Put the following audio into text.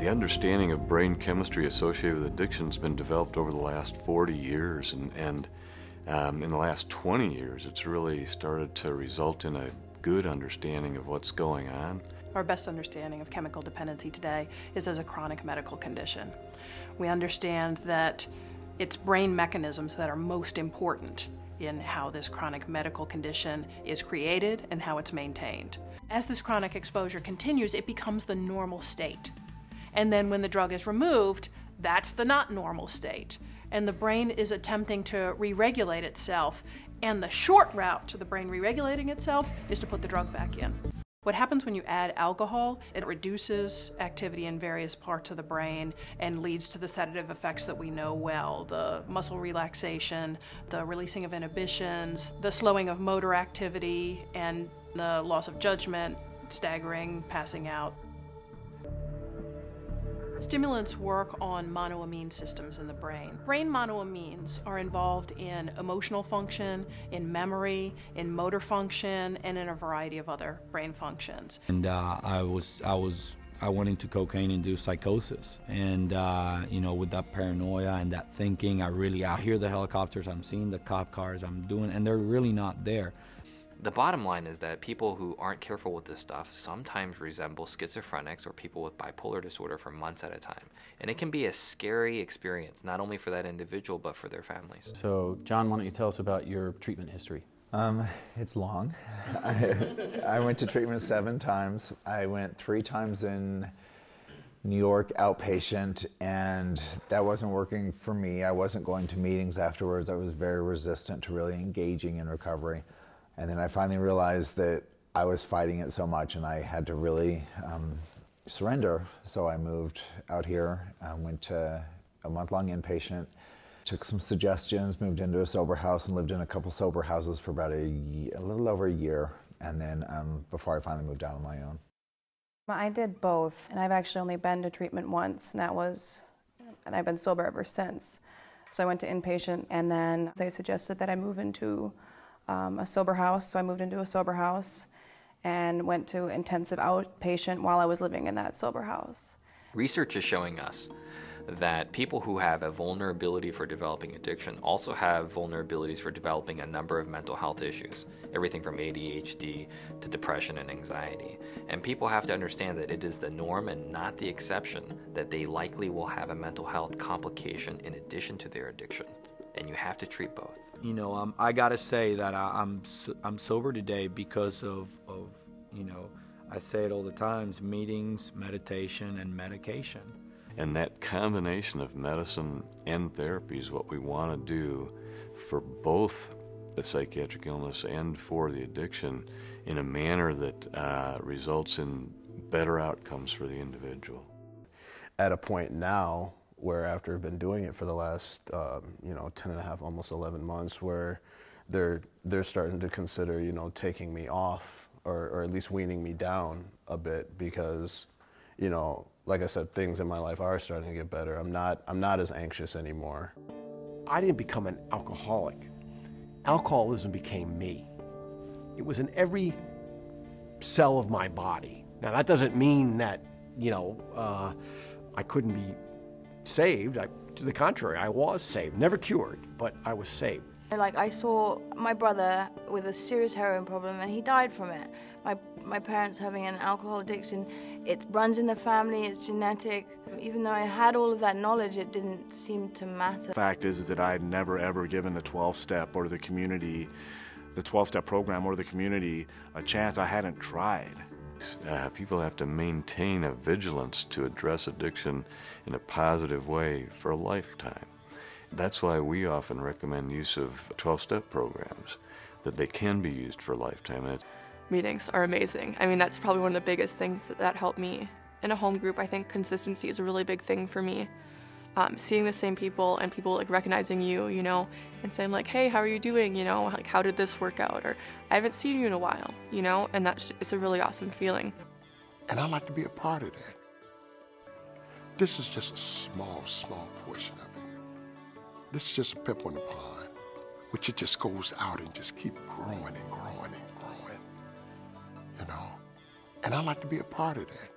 The understanding of brain chemistry associated with addiction has been developed over the last 40 years, and in the last 20 years it's really started to result in a good understanding of what's going on. Our best understanding of chemical dependency today is as a chronic medical condition. We understand that it's brain mechanisms that are most important in how this chronic medical condition is created and how it's maintained. As this chronic exposure continues, it becomes the normal state. And then when the drug is removed, that's the not normal state. And the brain is attempting to re-regulate itself, and the short route to the brain re-regulating itself is to put the drug back in. What happens when you add alcohol, it reduces activity in various parts of the brain and leads to the sedative effects that we know well, the muscle relaxation, the releasing of inhibitions, the slowing of motor activity, and the loss of judgment, staggering, passing out. Stimulants work on monoamine systems in the brain. Brain monoamines are involved in emotional function, in memory, in motor function, and in a variety of other brain functions. And I went into cocaine-induced psychosis, and you know, with that paranoia and that thinking, I hear the helicopters, I'm seeing the cop cars, and they're really not there. The bottom line is that people who aren't careful with this stuff sometimes resemble schizophrenics or people with bipolar disorder for months at a time. And it can be a scary experience, not only for that individual, but for their families. So, John, why don't you tell us about your treatment history? It's long. I went to treatment 7 times. I went 3 times in New York outpatient, and that wasn't working for me. I wasn't going to meetings afterwards. I was very resistant to really engaging in recovery. And then I finally realized that I was fighting it so much and I had to really surrender. So I moved out here, went to a month-long inpatient, took some suggestions, moved into a sober house and lived in a couple sober houses for about a little over a year. And then before I finally moved out on my own. I did both, and I've actually only been to treatment once, and I've been sober ever since. So I went to inpatient, and then they suggested that I move into a sober house, so I moved into a sober house and went to intensive outpatient while I was living in that sober house. Research is showing us that people who have a vulnerability for developing addiction also have vulnerabilities for developing a number of mental health issues, everything from ADHD to depression and anxiety. And people have to understand that it is the norm and not the exception that they likely will have a mental health complication in addition to their addiction. And you have to treat both. You know, I gotta say that I'm sober today because of, you know, I say it all the times, meetings, meditation, and medication. And that combination of medicine and therapy is what we want to do for both the psychiatric illness and for the addiction in a manner that results in better outcomes for the individual. At a point now where after I've been doing it for the last, 10 and a half, almost 11 months, where they're starting to consider, taking me off or at least weaning me down a bit because, like I said, things in my life are starting to get better. I'm not as anxious anymore. I didn't become an alcoholic. Alcoholism became me. It was in every cell of my body. Now that doesn't mean that, I couldn't be saved. To the contrary, I was saved. Never cured, but I was saved. Like, I saw my brother with a serious heroin problem and he died from it. My parents having an alcohol addiction, it runs in the family, it's genetic. Even though I had all of that knowledge, it didn't seem to matter. The fact is that I had never ever given the 12-step or the 12-step program or the community a chance. I hadn't tried. People have to maintain a vigilance to address addiction in a positive way for a lifetime. That's why we often recommend use of 12-step programs, that they can be used for a lifetime. Meetings are amazing. I mean, that's probably one of the biggest things that helped me. In a home group, I think consistency is a really big thing for me. Seeing the same people and people like recognizing you, and saying like, hey, how are you doing? Like, how did this work out? Or I haven't seen you in a while, and it's a really awesome feeling. And I like to be a part of that. This is just a small portion of it. This is just a pip on the pond, which it just goes out and just keep growing and growing and growing, And I like to be a part of that.